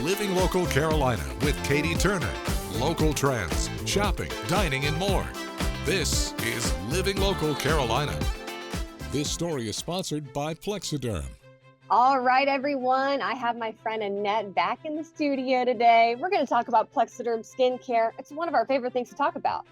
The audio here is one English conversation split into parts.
Living Local Carolina with Katie Turner. Local trends, shopping, dining, and more. This is Living Local Carolina. This story is sponsored by Plexiderm. All right, everyone. I have my friend Annette back in the studio today. We're going to talk about Plexiderm skincare. It's one of our favorite things to talk about.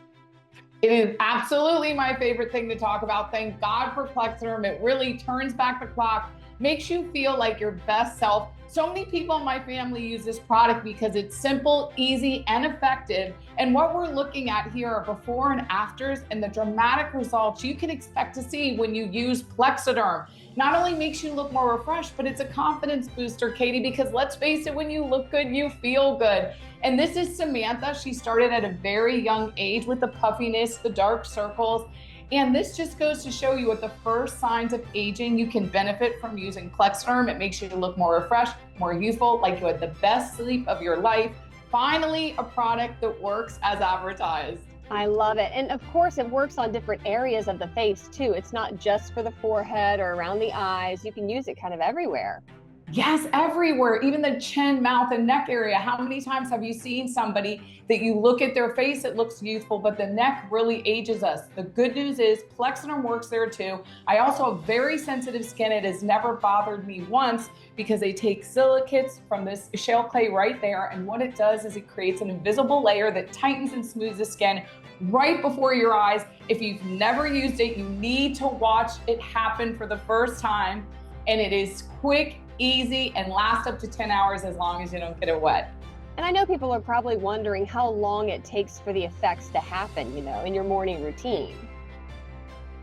It is absolutely my favorite thing to talk about. Thank God for Plexiderm. It really turns back the clock, makes you feel like your best self. So many people in my family use this product because it's simple, easy, and effective. And what we're looking at here are before and afters and the dramatic results you can expect to see when you use Plexiderm. Not only makes you look more refreshed, but it's a confidence booster, Katie, because let's face it, when you look good, you feel good. And this is Samantha. She started at a very young age with the puffiness, the dark circles. And this just goes to show you at the first signs of aging, you can benefit from using Plexiderm. It makes you look more refreshed, more youthful, like you had the best sleep of your life. Finally, a product that works as advertised. I love it. And of course, it works on different areas of the face too. It's not just for the forehead or around the eyes. You can use it kind of everywhere. Yes, everywhere, even the chin, mouth, and neck area. How many times have you seen somebody that you look at their face, it looks youthful, but the neck really ages us? The good news is Plexiderm works there too. I also have very sensitive skin. It has never bothered me once because they take silicates from this shale clay right there. And what it does is it creates an invisible layer that tightens and smooths the skin right before your eyes. If you've never used it, you need to watch it happen for the first time. And it is quick, easy, and lasts up to 10 hours as long as you don't get it wet. And I know people are probably wondering how long it takes for the effects to happen, in your morning routine.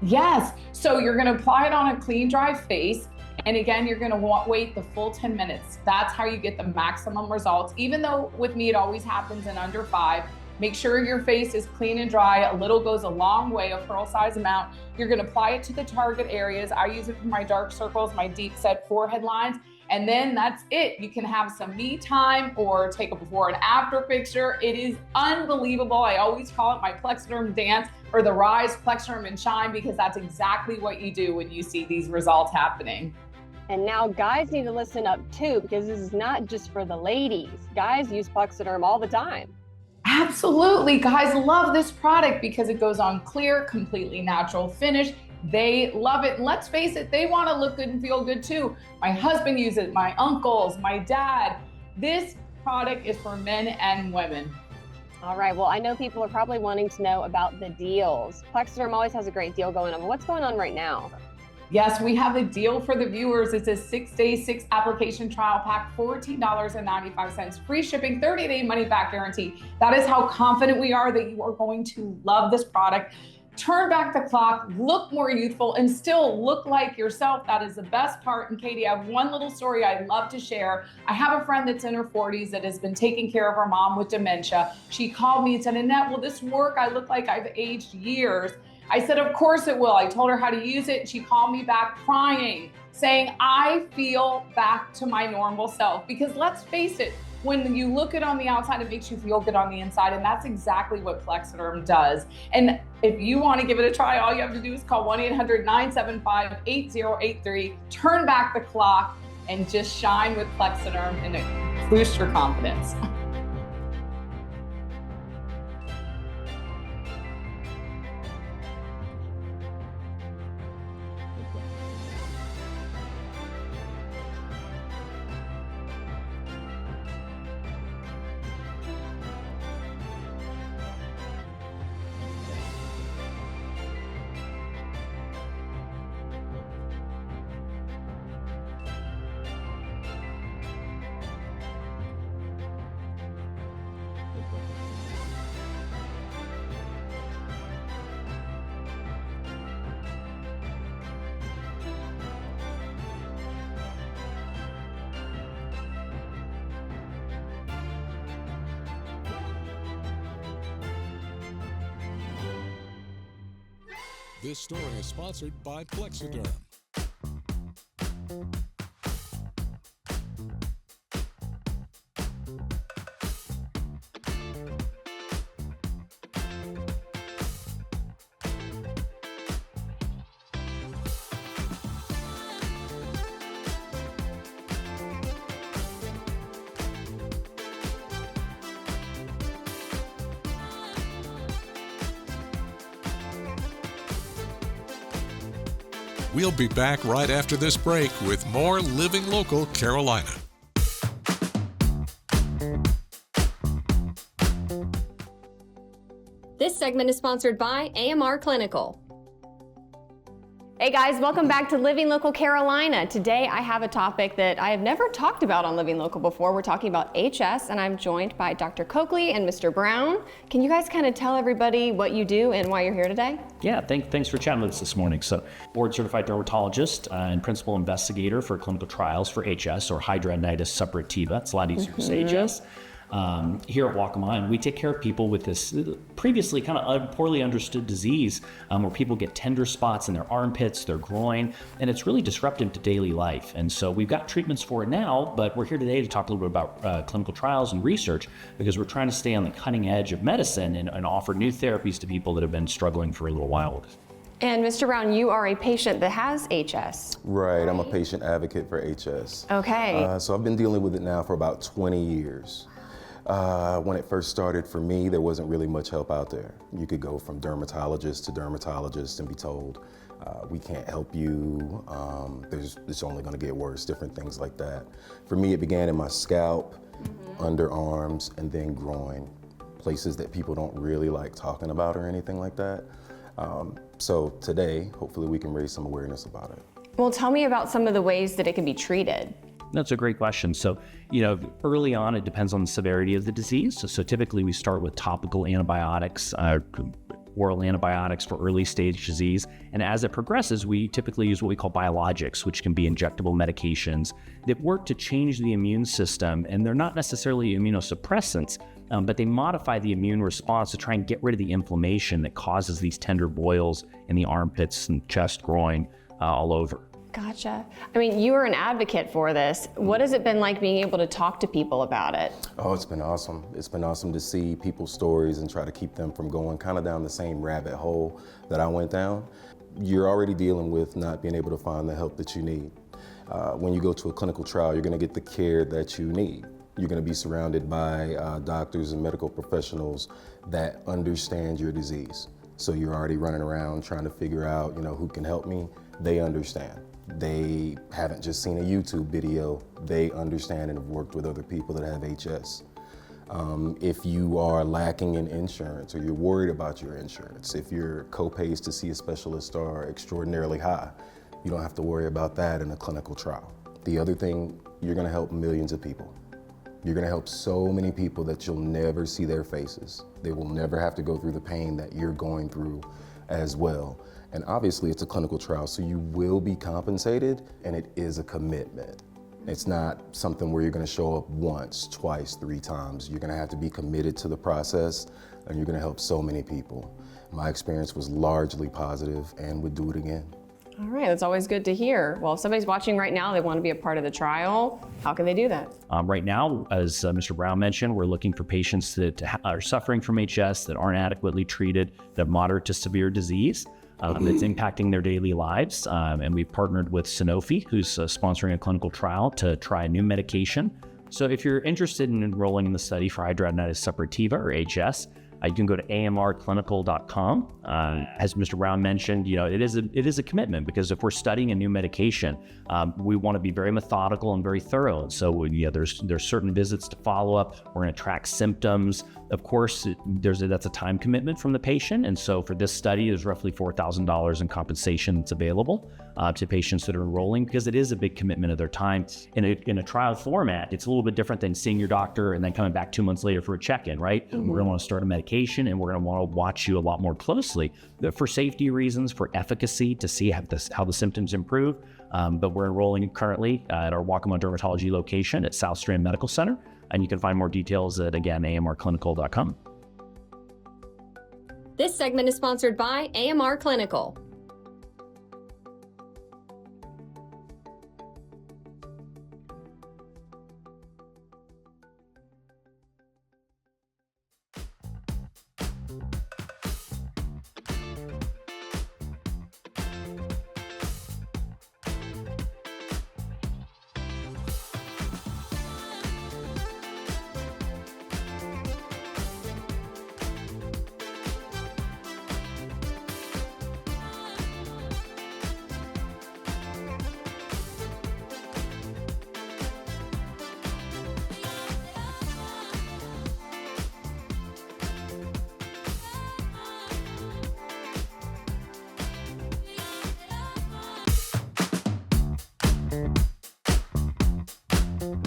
Yes, so you're gonna apply it on a clean, dry face. And again, you're gonna wait the full 10 minutes. That's how you get the maximum results. Even though with me, it always happens in under 5. Make sure your face is clean and dry. A little goes a long way, a pearl size amount. You're gonna apply it to the target areas. I use it for my dark circles, my deep set forehead lines, and then that's it. You can have some me time or take a before and after picture. It is unbelievable. I always call it my Plexiderm dance or the rise, Plexiderm and shine, because that's exactly what you do when you see these results happening. And now guys need to listen up too, because this is not just for the ladies. Guys use Plexiderm all the time. Absolutely. Guys love this product because it goes on clear, completely natural finish. They love it. And let's face it, they want to look good and feel good too. My husband uses it, my uncles, my dad. This product is for men and women. All right. Well, I know people are probably wanting to know about the deals. Plexiderm always has a great deal going on. What's going on right now? Yes, we have a deal for the viewers. It's a 6-day, 6-application trial pack, $14.95, free shipping, 30-day money-back guarantee. That is how confident we are that you are going to love this product. Turn back the clock, look more youthful, and still look like yourself. That is the best part. And Katie, I have one little story I'd love to share. I have a friend that's in her 40s that has been taking care of her mom with dementia. She called me and said, Annette, will this work? I look like I've aged years. I said, of course it will. I told her how to use it. She called me back crying, saying, I feel back to my normal self. Because let's face it, when you look it on the outside, it makes you feel good on the inside. And that's exactly what Plexiderm does. And if you want to give it a try, all you have to do is call 1-800-975-8083, turn back the clock, and just shine with Plexiderm and boost your confidence. This story is sponsored by Plexiderm. We'll be back right after this break with more Living Local Carolina. This segment is sponsored by AMR Clinical. Hey guys, welcome back to Living Local Carolina. Today I have a topic that I have never talked about on Living Local before. We're talking about HS, and I'm joined by Dr. Coakley and Mr. Brown. Can you guys kind of tell everybody what you do and why you're here today? Yeah, thanks for chatting with us this morning. So, board-certified dermatologist and principal investigator for clinical trials for HS, or hidradenitis suppurativa. It's a lot easier to say HS. Here at Waccamaw, we take care of people with this previously kind of poorly understood disease, where people get tender spots in their armpits, their groin, and it's really disruptive to daily life. And so we've got treatments for it now, but we're here today to talk a little bit about clinical trials and research, because we're trying to stay on the cutting edge of medicine and offer new therapies to people that have been struggling for a little while with it. And Mr. Brown, you are a patient that has HS. Right, I'm a patient advocate for HS. Okay. So I've been dealing with it now for about 20 years. When it first started for me, there wasn't really much help out there. You could go from dermatologist to dermatologist and be told, we can't help you, it's only gonna get worse, different things like that. For me, it began in my scalp, underarms, and then groin, places that people don't really like talking about or anything like that. So today, hopefully we can raise some awareness about it. Well, tell me about some of the ways that it can be treated. That's a great question. So, early on, it depends on the severity of the disease. So typically we start with topical antibiotics, oral antibiotics for early stage disease. And as it progresses, we typically use what we call biologics, which can be injectable medications that work to change the immune system. And they're not necessarily immunosuppressants, but they modify the immune response to try and get rid of the inflammation that causes these tender boils in the armpits and chest, groin, all over. Gotcha. I mean, you are an advocate for this. What has it been like being able to talk to people about it? Oh, it's been awesome. It's been awesome to see people's stories and try to keep them from going kind of down the same rabbit hole that I went down. You're already dealing with not being able to find the help that you need. When you go to a clinical trial, you're going to get the care that you need. You're going to be surrounded by doctors and medical professionals that understand your disease. So you're already running around trying to figure out, who can help me. They understand. They haven't just seen a YouTube video, they understand and have worked with other people that have HS. If you are lacking in insurance or you're worried about your insurance, if your co-pays to see a specialist are extraordinarily high, you don't have to worry about that in a clinical trial. The other thing, you're gonna help millions of people. You're gonna help so many people that you'll never see their faces. They will never have to go through the pain that you're going through as well. And obviously it's a clinical trial, so you will be compensated, and it is a commitment. It's not something where you're gonna show up once, twice, 3 times. You're gonna have to be committed to the process, and you're gonna help so many people. My experience was largely positive and would do it again. All right, that's always good to hear. Well, if somebody's watching right now, they want to be a part of the trial, how can they do that? Right now, as Mr. Brown mentioned, we're looking for patients that are suffering from HS, that aren't adequately treated, that have moderate to severe disease. That's impacting their daily lives. And we've partnered with Sanofi, who's sponsoring a clinical trial to try a new medication. So if you're interested in enrolling in the study for hidradenitis suppurativa, or HS, you can go to amrclinical.com. As Mr. Brown mentioned, it is a commitment, because if we're studying a new medication, we want to be very methodical and very thorough. And so there's certain visits to follow up. We're going to track symptoms. Of course, that's a time commitment from the patient. And so for this study, there's roughly $4,000 in compensation that's available to patients that are enrolling, because it is a big commitment of their time. In a trial format, it's a little bit different than seeing your doctor and then coming back 2 months later for a check-in, right? Mm-hmm. We're going to want to start a medication, and we're going to want to watch you a lot more closely for safety reasons, for efficacy, to see how the symptoms improve. But we're enrolling currently at our Waccamaw Dermatology location at South Strand Medical Center. And you can find more details at, again, amrclinical.com. This segment is sponsored by AMR Clinical.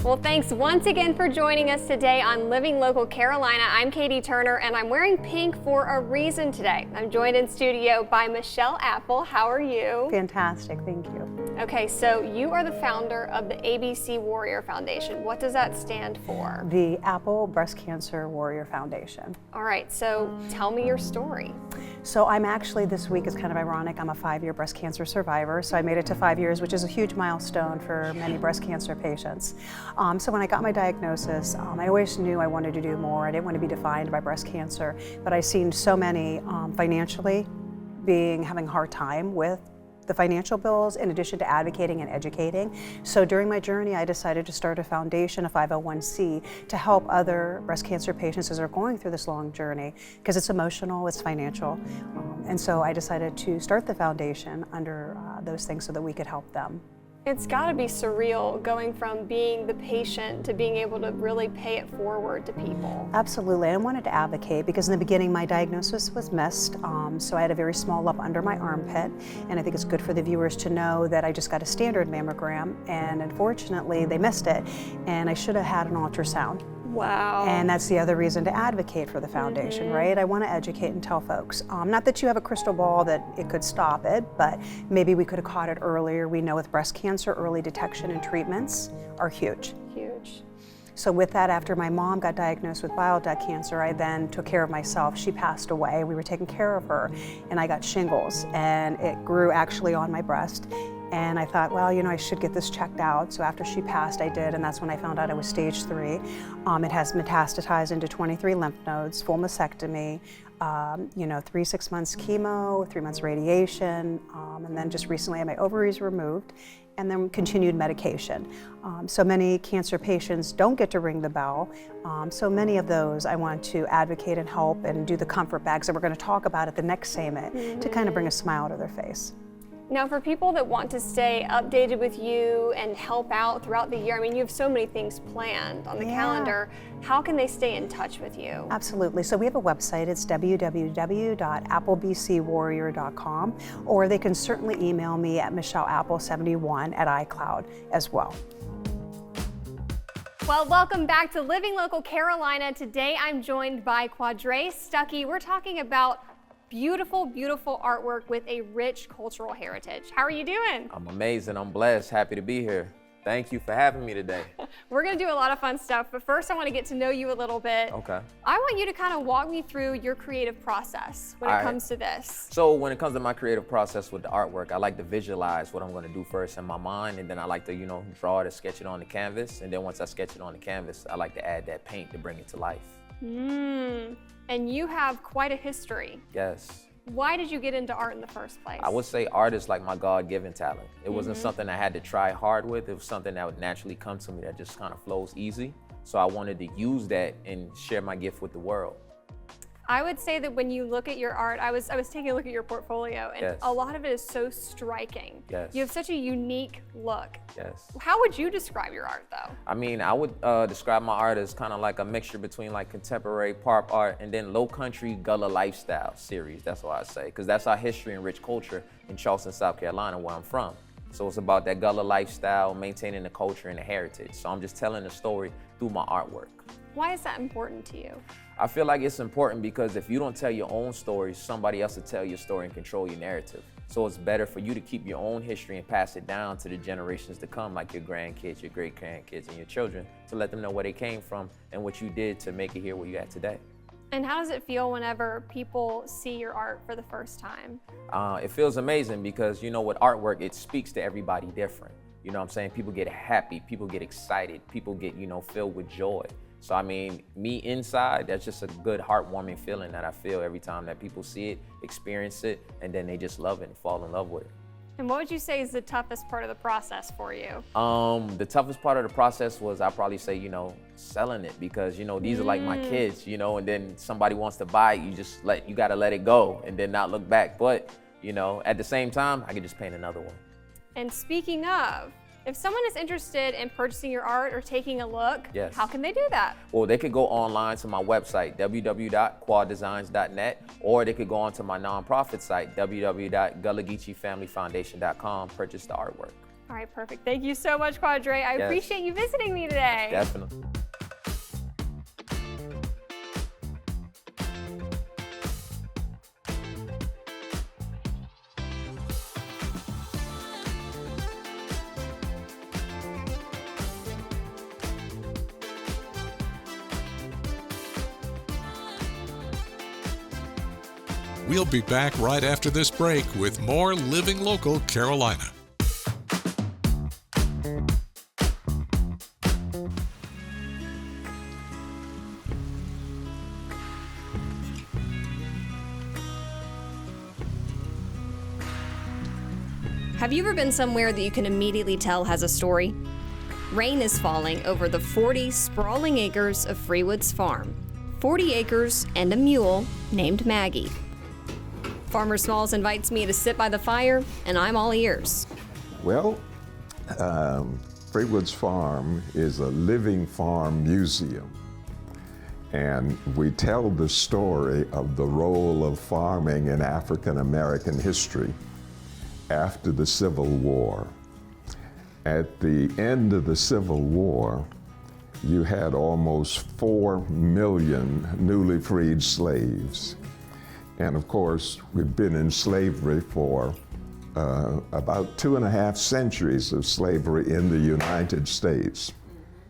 Well, thanks once again for joining us today on Living Local Carolina. I'm Katie Turner, and I'm wearing pink for a reason today. I'm joined in studio by Michelle Apple. How are you? Fantastic, thank you. Okay, so you are the founder of the ABC Warrior Foundation. What does that stand for? The Apple Breast Cancer Warrior Foundation. All right, so tell me your story. So I'm actually, this week is kind of ironic, I'm a 5-year breast cancer survivor, so I made it to 5 years, which is a huge milestone for many breast cancer patients. So when I got my diagnosis, I always knew I wanted to do more. I didn't want to be defined by breast cancer, but I've seen so many financially having a hard time with the financial bills in addition to advocating and educating. So during my journey, I decided to start a foundation, a 501c, to help other breast cancer patients as they're going through this long journey, because it's emotional, it's financial. And so I decided to start the foundation under those things so that we could help them. It's got to be surreal going from being the patient to being able to really pay it forward to people. Absolutely, and I wanted to advocate because in the beginning my diagnosis was missed, so I had a very small lump under my armpit, and I think it's good for the viewers to know that I just got a standard mammogram, and unfortunately they missed it, and I should have had an ultrasound. Wow. And that's the other reason to advocate for the foundation, right? I want to educate and tell folks, not that you have a crystal ball that it could stop it, but maybe we could have caught it earlier. We know with breast cancer, early detection and treatments are huge. Huge. So with that, after my mom got diagnosed with bile duct cancer, I then took care of myself. She passed away. We were taking care of her, and I got shingles, and it grew actually on my breast. And I thought, well, you know, I should get this checked out. So after she passed, I did, and that's when I found out I was stage 3. It has metastatized into 23 lymph nodes, full mastectomy, 6 months chemo, 3 months radiation, and then just recently I had my ovaries removed, and then continued medication. So many cancer patients don't get to ring the bell. So many of those I want to advocate and help and do the comfort bags that we're going to talk about at the next summit to kind of bring a smile to their face. Now, for people that want to stay updated with you and help out throughout the year, I mean, you have so many things planned on the calendar. How can they stay in touch with you? Absolutely. So we have a website. It's www.applebcwarrior.com, or they can certainly email me at michelleapple71@iCloud as well. Well, welcome back to Living Local Carolina. Today I'm joined by Quadre Stuckey. We're talking about beautiful, beautiful artwork with a rich cultural heritage. How are you doing? I'm amazing. I'm blessed. Happy to be here. Thank you for having me today. We're going to do a lot of fun stuff, but first I want to get to know you a little bit. Okay. I want you to kind of walk me through your creative process when it comes to this. So when it comes to my creative process with the artwork, I like to visualize what I'm going to do first in my mind, and then I like to, draw it or sketch it on the canvas. And then once I sketch it on the canvas, I like to add that paint to bring it to life. And you have quite a history. Yes. Why did you get into art in the first place? I would say art is like my God-given talent. It wasn't something I had to try hard with. It was something that would naturally come to me that just kind of flows easy. So I wanted to use that and share my gift with the world. I would say that when you look at your art, I was taking a look at your portfolio, and a lot of it is so striking. Yes. You have such a unique look. Yes. How would you describe your art, though? I mean, I would describe my art as kind of like a mixture between like contemporary pop art and then low country Gullah lifestyle series. That's what I say, because that's our history and rich culture in Charleston, South Carolina, where I'm from. So it's about that Gullah lifestyle, maintaining the culture and the heritage. So I'm just telling the story through my artwork. Why is that important to you? I feel like it's important because if you don't tell your own story, somebody else will tell your story and control your narrative. So it's better for you to keep your own history and pass it down to the generations to come, like your grandkids, your great-grandkids, and your children, to let them know where they came from and what you did to make it here where you're at today. And how does it feel whenever people see your art for the first time? It feels amazing because, with artwork, it speaks to everybody different. You know what I'm saying? People get happy, people get excited, people get, filled with joy. So I mean, me inside, that's just a good heartwarming feeling that I feel every time that people see it, experience it, and then they just love it and fall in love with it. And what would you say is the toughest part of the process for you? The toughest part of the process was, I'd probably say, selling it, because, these are like my kids, and then somebody wants to buy it, you gotta let it go and then not look back. But, at the same time, I could just paint another one. And speaking of, if someone is interested in purchasing your art or taking a look, how can they do that? Well, they could go online to my website, www.quaddesigns.net, or they could go onto my nonprofit site, www.gullahgeechee Family Foundation.com, purchase the artwork. All right, perfect. Thank you so much, Quadre. I appreciate you visiting me today. Definitely. We'll be back right after this break with more Living Local Carolina. Have you ever been somewhere that you can immediately tell has a story? Rain is falling over the 40 sprawling acres of Freewoods Farm. 40 acres and a mule named Maggie. Farmer Smalls invites me to sit by the fire, and I'm all ears. Well, Freewoods Farm is a living farm museum. And we tell the story of the role of farming in African American history after the Civil War. At the end of the Civil War, you had almost 4 million newly freed slaves. And of course, we've been in slavery for about 2.5 centuries of slavery in the United States.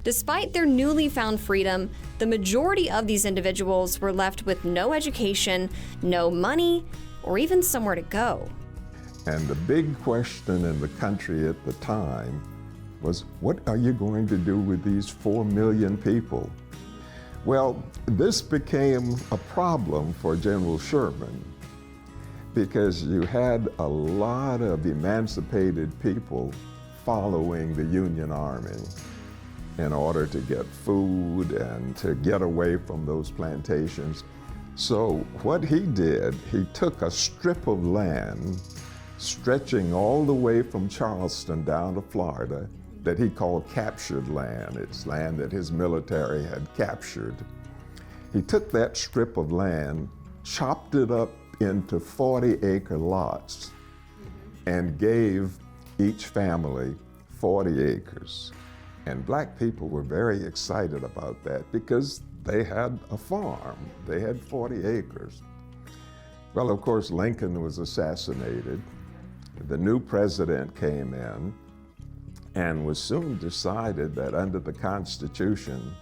Despite their newly found freedom, the majority of these individuals were left with no education, no money, or even somewhere to go. And the big question in the country at the time was, what are you going to do with these 4 million people? Well, this became a problem for General Sherman because you had a lot of emancipated people following the Union Army in order to get food and to get away from those plantations. So what he did, he took a strip of land stretching all the way from Charleston down to Florida that he called captured land. It's land that his military had captured. He took that strip of land, chopped it up into 40-acre lots, and gave each family 40 acres. And black people were very excited about that because they had a farm. They had 40 acres. Well, of course, Lincoln was assassinated. The new president came in and was soon decided that under the Constitution,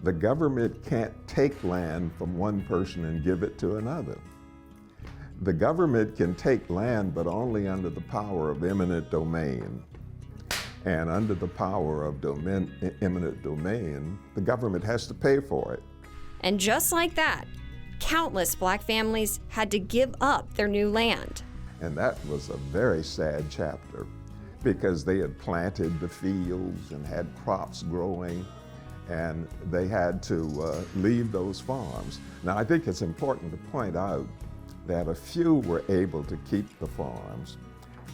the government can't take land from one person and give it to another. The government can take land, but only under the power of eminent domain. And under the power of eminent domain, the government has to pay for it. And just like that, countless black families had to give up their new land. And that was a very sad chapter because they had planted the fields and had crops growing, and they had to leave those farms. Now, I think it's important to point out that a few were able to keep the farms,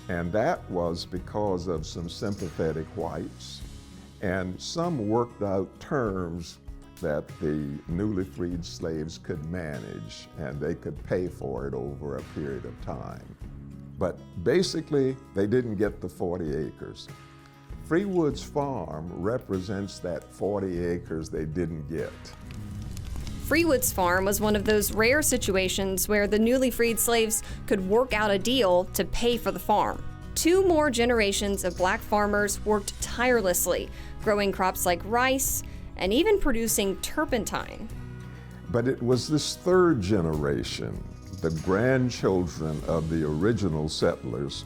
and that was because of some sympathetic whites, and some worked out terms that the newly freed slaves could manage, and they could pay for it over a period of time. But basically, they didn't get the 40 acres. Freewoods Farm represents that 40 acres they didn't get. Freewoods Farm was one of those rare situations where the newly freed slaves could work out a deal to pay for the farm. 2 more generations of black farmers worked tirelessly, growing crops like rice and even producing turpentine. But it was this 3rd generation, the grandchildren of the original settlers.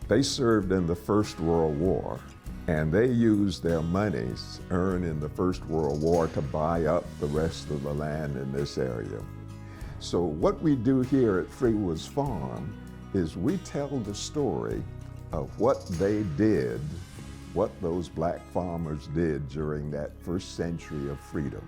They served in the First World War, and they used their monies earned in the First World War to buy up the rest of the land in this area. So what we do here at Freewoods Farm is we tell the story of what they did, what those black farmers did during that first century of freedom.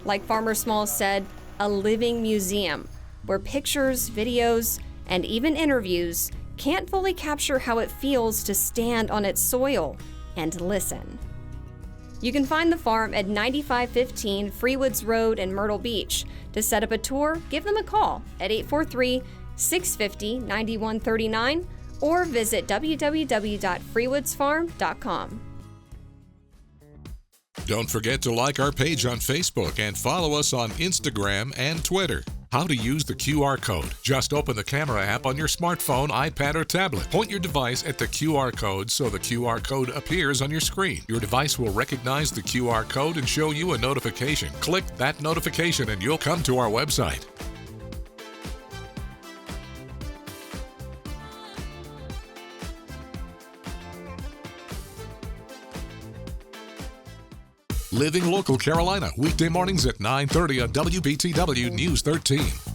Like Farmer Smalls said, a living museum where pictures, videos, and even interviews can't fully capture how it feels to stand on its soil and listen. You can find the farm at 9515 Freewoods Road in Myrtle Beach. To set up a tour, give them a call at 843-650-9139 or visit www.freewoodsfarm.com. Don't forget to like our page on Facebook and follow us on Instagram and Twitter. How to use the QR code. Just open the camera app on your smartphone, iPad, or tablet. Point your device at the QR code so the QR code appears on your screen. Your device will recognize the QR code and show you a notification. Click that notification and you'll come to our website. Living Local Carolina, weekday mornings at 9:30 on WBTW News 13.